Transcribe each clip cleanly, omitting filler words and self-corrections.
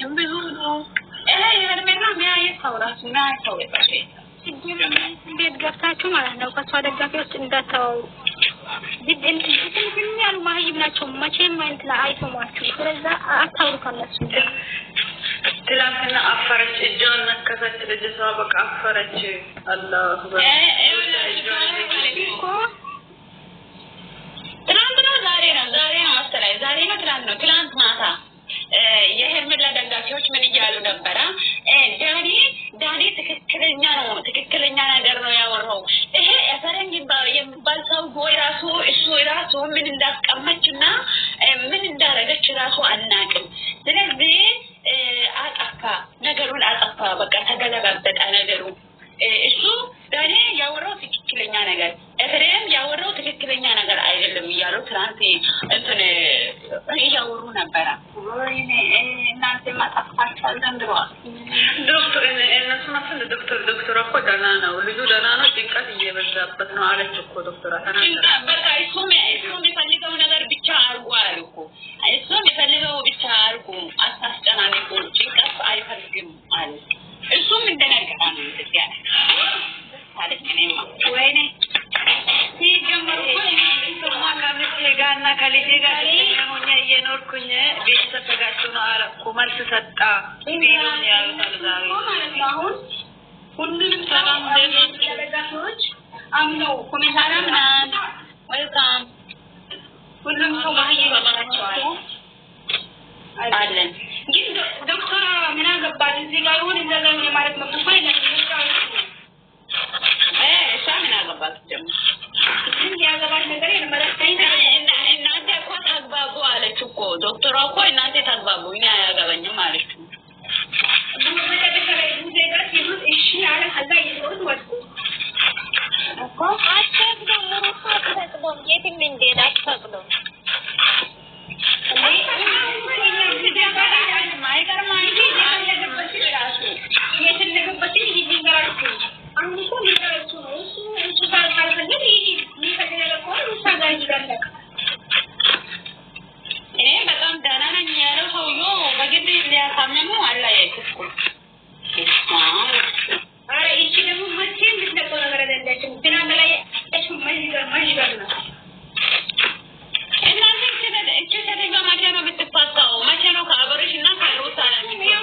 አልሰማችም ብዙ የሄርሜላ የሚያየው እንዴት ገብታችሁ ማለት ነው ከሷ ደጋፊዎች እንዳታው እንትን ያሉ ማህይም ናቸው መቼም እንትን አይሰማችሁ ስለዛ አታውሩ ከነሱ ትላንትና አፈረች እጇን ነከሰች ልጅቷ በቃ አፈረች አላሁ አክበር ትላንት ማታ የሄርሜላ ደጋፊዎች ምን ይያሉ ነበር ዳኒ ትክክለኛ ነገር ነው ያወራው ይሄ ያፈረኝ የሚባል ሰው ወይ ራሱ ምን እንዳስቀመችና ምን እንዳረገች ራሱ አናቅም ስለዚህ ነገሩን አጠፋ በቃ ተገለባበጠ ነገሩ እሱ ዳኒ ያወራው ትክክለኛ ነገር ኤፍሬም ያወራው ትክክለኛ ነገር አይደለም ይያሉ ትላንት እንትን ያወሩ ነበር ወይኔ እናንተ ማጣፋቻል ዘንድሮስ ዶክተር እነሱ ማለት ዶክተር እኮ ደህና ነው ልጁ ደህና ነው ጭንቀት እየበዛበት ነው አለች እኮ ዶክተር አታናገረ በቃ እሱም የሚፈልገው ነገር ብቻ አርጉ አሉ እኮ እሱም የሚፈልገው ብቻ አርጉ አታስጨናንቁ ጭንቀት አይፈልግም አለ እሱም እንደነገራ ነው እንደዚያ ወይኔ ሲጀመር ጋና ከልጄ ጋር ሆኜ እየኖርኩኝ ቤተሰብ ተጋጭቶ ነው አለኩ መልስ ሰጣ ቢሉም ያሉታል ዛሬ አሁን ሁሉንም ሰላም ደጋፊዎች አምነው ኮሜንታሪም ወልካም ሁሉም ሰው ማህየባቸዋል አለን ግን ዶክተር ምን አገባል እዚህ ጋር ይሁን እንደዛ ነው ማለት ነው ፋይ ሻምን አገባል ጀምር ግን ያገባል ነገር የመረጠኝ እናንተ እኮ ታግባቡ አለች እኮ ዶክተሯ እኮ እናንተ ታግባቡ እኔ አያገባኝም አለች እሺ አለ ከዛ ይዞት ወጥቶ እኮ አትፈቅዱም ሩፋ አትፈቅዱም የትም እንዴት አትፈቅዱም በጣም ደህና ነኝ ያለው ሰውዬው በግድ ሊያሳምሙ አላየኩ አረ እቺ ደግሞ መቼም ልትነቀው ነገር አይደለችም ግን አመላይ እሱ ማይገር ነው እናንተ እቺ ተደጋ ማቻ ነው ብትፋታው ማቻ ነው ከአበረሽና ከሩታ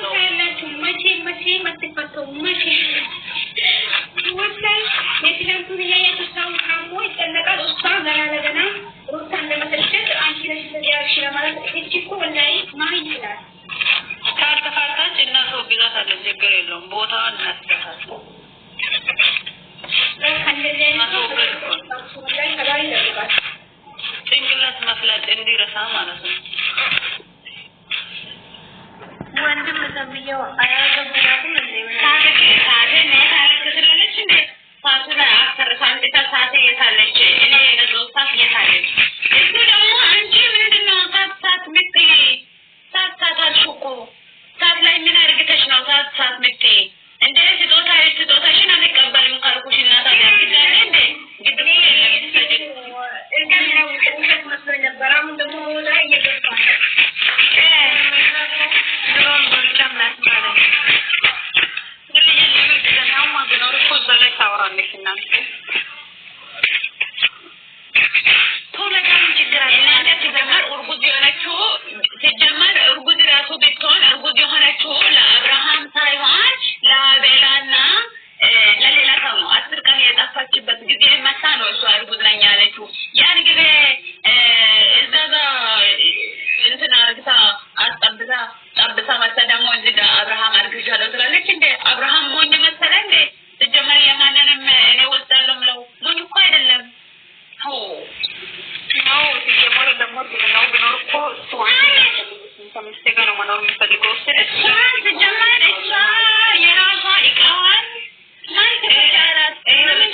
ነው ያላችሁ መቼ መትፈታው መቼ ወጣይ የትላንቱ ያያችው ካሞ ይጠነቃል እሷ ገና ሩታ እንደመሰለች አንቺ ለሽ ያልሽ ለማለት እቺ እኮ ወላይ ማን ይችላል ካርታፋታች እና ሰው ቢዛት አለ ችግር የለውም ቦታ እናስተካክል ጭንቅላት መፍለጥ እንዲረሳ ማለት ነው ወንድም ዘምየው አያገባም እንዴ ታሪክ ስለለች እንዴ ፋቱላ አፈርሳን ተሳተ የታለች እኔ ለዶክተር የታለች እሱ ደግሞ አንቺ ምንድነው ታታት ምት ታታታልሽኮ ታት ላይ ምን አርግተሽ ነው ታታት ምት እንዴ ስጦታሽን አልቀበልም ካልኩሽና ታዲያ እንዴ ግድም የለም ሰጅት እርግማው ከሰት መስሎ ነበር አሁን ደግሞ ላይ እየገባ ድሮን ብቻም ናስማለ ለየለየ ነው ማብኖር እኮ ዘለ ታወራለሽ እናንተ ቶለጋም ችግር አለ እናንተ ሲጀመር እርጉዝ የሆነችው ሲጀመር እርጉዝ ራሱ ቢሆን እርጉዝ የሆነችው ለአብርሃም ሳይሆን ለአቤላና ለሌላ ሰው ነው 10 ቀን የጠፋችበት ጊዜ መጣ ነው እሷ እርጉዝ ነኝ ያለችው ያን ጊዜ እዛዛ እንትና አርግታ አስጠብታ መጣ ደግሞ እዚህ ጋር አብርሃም አርግዣለሁ ትላለች እንዴ አብርሃም ሞኝ መሰለ እንዴ ሲጀመር የማንንም እኔ ወጣለሁ ብለው ሞኝ እኮ አይደለም ነው ሲጀመር ደግሞ ነው ብኖር እኮ ሰምስተኛ ነው ማለት ነው ፈልገው ሲጀመር እሷ የራሷ ይቃዋል ማለት ያላት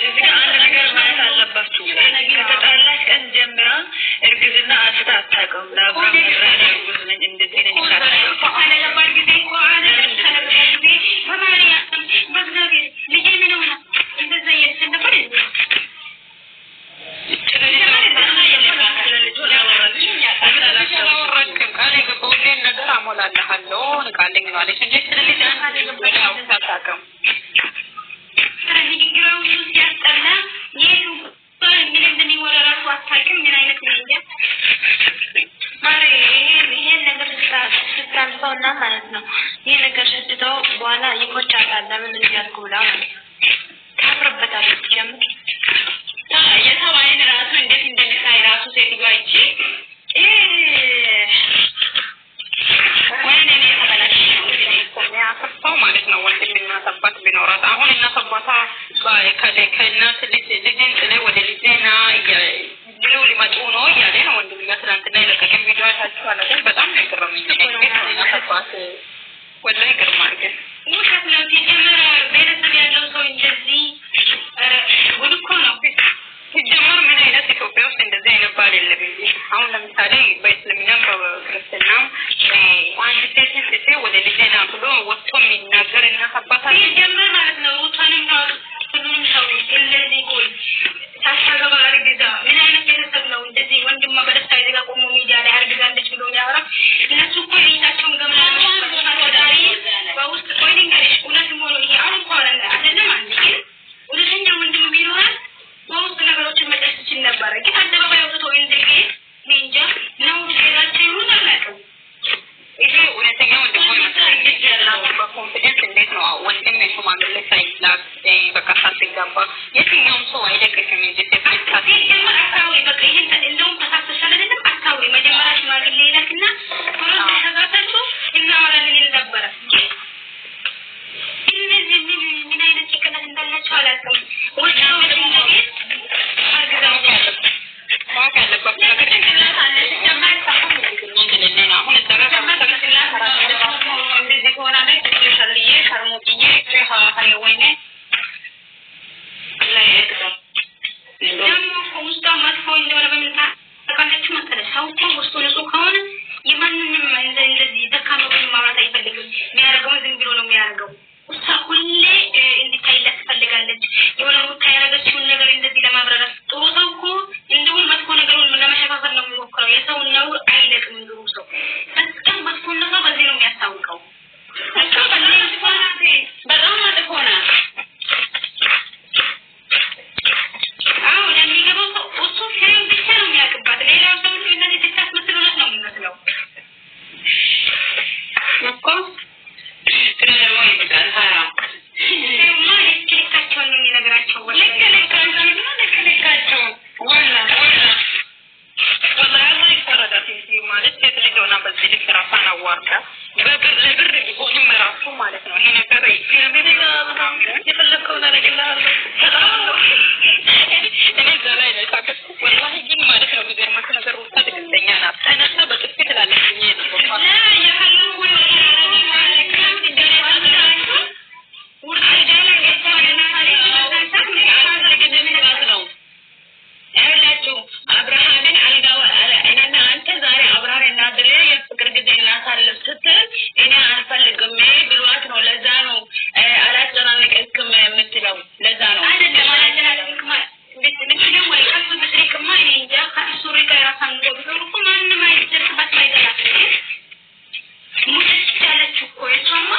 እዚህ አንድ ነገር ማለት አለባችሁ ነገር ተጣላሽ ቀን ጀምራ እርግዝና አታውቅም ለአብርሃም እርጉዝ ነኝ እንደዚህ ነኝ ካለ ለባል ጊዜ እንኳን ተነግረሽ በማርያ በእግዚአብሔር ልጄ ምን ሆነ እንደዛ እየተሰነበረ ነገር አሞላለሁ ሰውን ቃልኝ ነው አለች እንጂ ስለዚህ ወዲያው ታጣቀም ይግረው ሲያስጠላ ይሄ ምን እንደሚወራራው አታውቅም ምን አይነት ልጅ ማሬ ይሄ ነገር ስታንሳውና ማለት ነው ይሄ ነገር ስትተው በኋላ ይቆጫታል ለምን እንደያልኩ ብላ ታፍርበታለች ጀምር የሰማይን ራሱ እንዴት እንደሚታይ ራሱ ሴትዮዋ ይቺ ወይኔ እኔ ተበላሽው ማለት ነው ወንድምና አባት ቢኖራት አሁን እና አባቷ ከእናት ልጅን ጥለ ወደ ልጅና ብሎ ሊመጡ ነው እያለ ነው ወንድምና ትናንትና የለቀቀን ቪዲዮ አይታችኋል አይደል? በጣም ነው የገረመኝ። አባት ወላሂ ይገርማል። ግን ውሸት ነው ሲጀመር ቤተሰብ ያለው ሰው እንደዚህ ጉድ እኮ ነው። ሲጀመር ምን አይነት ኢትዮጵያ ውስጥ እንደዚህ አይነት ባል የለም። አሁን ለምሳሌ በእስልምናም በክርስትናም አንድ ሴት ወደ ልጅና ብሎ ወጥቶ የሚናገር እና አባታ ሲጀመር ማለት ነው ውጣንም ነው ሁሉም ሰው እንደዚህ ቆይ ታሳገባ አርግዛ ምን አይነት ቤተሰብ ነው እንደዚህ ወንድሟ በደስታ ይዘጋ ቆሞ ሚዲያ ላይ አርግዛለች ብሎ የሚያወራ እነሱ እኮ የእሳቸውን ገመና ወዳሪ በውስጥ ቆይ ልንገርሽ እውነት ሆኖ ይሄ አሁን እኮ አይደለም አንድ እውነተኛ ወንድም ቢኖራል በውስጥ ነገሮችን መጨረስ ይችል ነበረ። ግን አደባባይ አውጥቶ እንደጌ እንጃ ነው ሌላቸው ይሁን አላውቅም። ይሄ እውነተኛ ወንድም ይመስላል ያለው በኮንፊደንስ እንዴት ነው ወንድም የሽማግሌ ሳይላክ በቃ ሳትጋባ የትኛውም ሰው አይደግፍም እንጂ ሴት አካባቢ በቃ ይሄን እንደውም ተሳስተሻል አይደለም አካባቢ መጀመሪያ ሽማግሌ ይላክና ወራስ ተጋታችሁ እናወራለን ይል ነበረ። እነዚህ ምን አይነት ጭቅላት እንዳላቸው አላውቅም። ወጣው እንደዚህ አርግዛው ማወቅ ያለበት ነገር ጭንቅላት አለ ሲጀመር ሳይሆን ምንድነው አሁን ተረፈ እንደዚህ ከሆናለች ትሽልዬ ከርሞጥዬ ሀይ ወይኔ ደግሞ ውስጧ መጥፎ እንደሆነ በምን ታውቃለች መሰለሽ? ሰው እኮ ውስጡ ንጹህ ከሆነ የማንንም እንደዚህ ደካማ ጎን ማውራት አይፈልግም። የሚያደርገውን ዝም ብሎ ነው የሚያደርገው። ውስጧ ሁሌ እንዲታይላት ትፈልጋለች። የሆነ ቦታ ያደረገችውን ነገር እንደዚህ ለማብራራት ጥሩ ሰው እኮ እንደውም መጥፎ ነገሩን ለመሸፋፈን ነው የሚሞክረው። የሰው ነው አይለቅም ጥሩ ሰው በጣም መጥፎ ነገር በዚህ ነው የሚያስታውቀው። እሱ በጣም መጥፎ ነው። አዎ ለሚገባው ሰው እሱ ፍሬም ብቻ ነው የሚያውቅባት። ሌላው ሰው እንደዚህ ተታስመስሎት ነው የሚመስለው እኮ ደግሞ ይበቃል። ማ ልክልካቸው ነው የሚነግራቸው ልክልካቸው ወላሂ ይፈረዳል ማለት ሴት ልጅ ሆና በዚህ ልክ ራሷን አዋርዳ ለብር ቢሆንም ራሱ ማለት ነው። ይሄ ነገር የፈለግከውን አደርግልሃለሁ እኔ እዛ ላይ ነው የሳቀት ወላሂ። ግን ማለት ነው የሚገርማችሁ ነገር ውስጣ ትክክለኛ ናት። ተነሳ በጥፊ ትላለች አብርሃምን አልጋው እኔና አንተ ዛሬ አብራር እናድር የፍቅር ጊዜ እናሳልፍ ስትል እኔ አልፈልግም ብሏት ነው። ለዛ ነው አላጨናንቅም የምትለው። ለዛ ነው አይደለም አላጨናንቅም ብትለው ወይ ከሱ ብትሪክማ እኔ እንጃ ከሱ ሪካ ራሳን ገብቶ እኮ ማንም አይደርስበት አይደለም ሙሽት ያለች እኮ የሷማ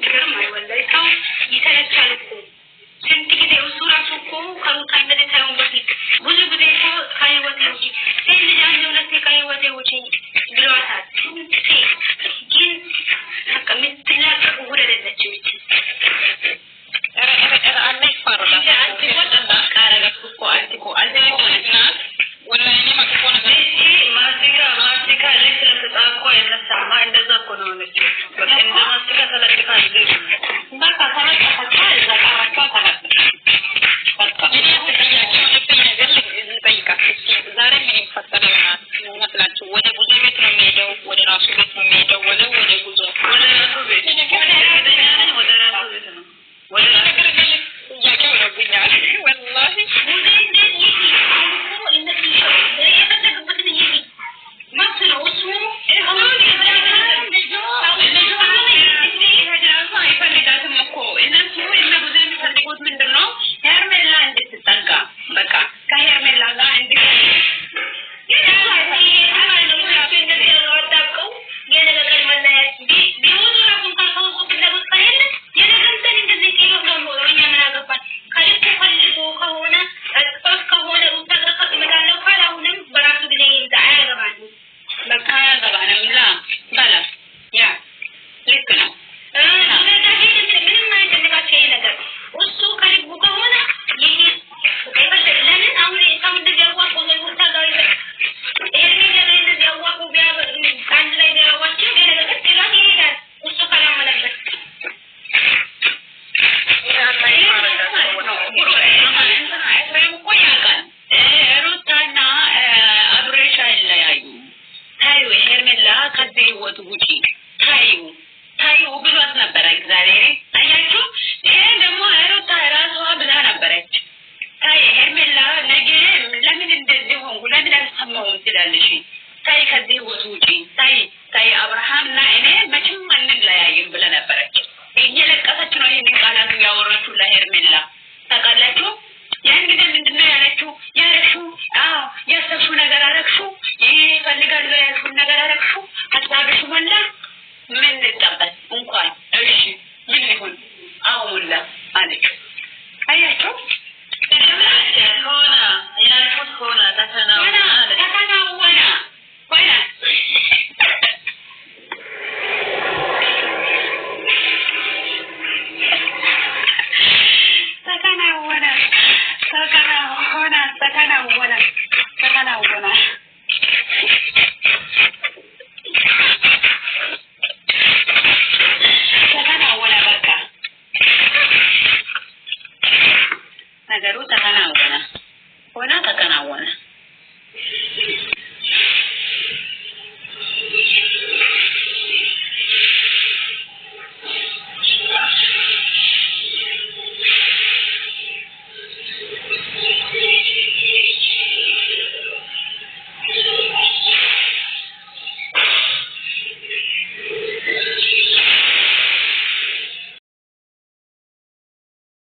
ግርም አይወላይ ሰው ይተለቻል እኮ ስንት ጊዜ እሱ ራሱ እኮ ከአንተ ታዩን በፊት ብዙ ጊዜ እኮ ከህይወት ውጪ ሴት ልጅ አንድ ሁለት ከህይወት ውጪ ብሏታል። ግን በቃ የምትላቀቅ ጉድ አይደለችም እቺ አለ ይፈራል። አንቺ ወጣ ካረገች እኮ አንቺ እኮ አልተቆነናት ወላሂ እኔ መጥፎ ነገር ማስቲካ ልክ ለተጣቆ የነሳማ እንደዛ እኮ ነው ነች በቃ እንደ ማስቲካ ተለጥቃ ይዘ በቃ ተለጥቃ እዛ ካራካ ተለጥቃ በቃ እኔ ተጠያቂው ልብኝ ነገር ልጠይቃት ዛሬ ምን ይፈጠር ይመስላችሁ? ወደ ጉዞ ቤት ነው የሚሄደው? ወደ ራሱ ቤት ነው የሚሄደው? ወደ ጉዞ ወደ ራሱ ቤት ነው ወደ ነገር ጥያቄው ነውብኛል ወላሂ ይፈልጋል እግዚአብሔር አያችሁ ይሄ ደግሞ ሩታ ራሷ ብላ ነበረች ታይ ሄርሜላ ነገ ለምን እንደዚህ ሆንኩ ለምን አልሰማሁም ትላለሽ ታይ ከዚህ ወጪ ታይ አብርሃምና እኔ መቼም አንለያይም ብለ ነበረች እየለቀሰች ነው ይሄን ቃላት ያወራችሁ ለሄርሜላ ታውቃላችሁ ያን ግን ምንድነው ያለችው ያሰብሽው ነገር አረግሽው ይፈልጋል ያልሽው ነገር አረግሽው ሀሳብሽ ሞላ ምን ልጠበቅ እንኳን እሺ ምን ይሁን አሁን ላ አለችው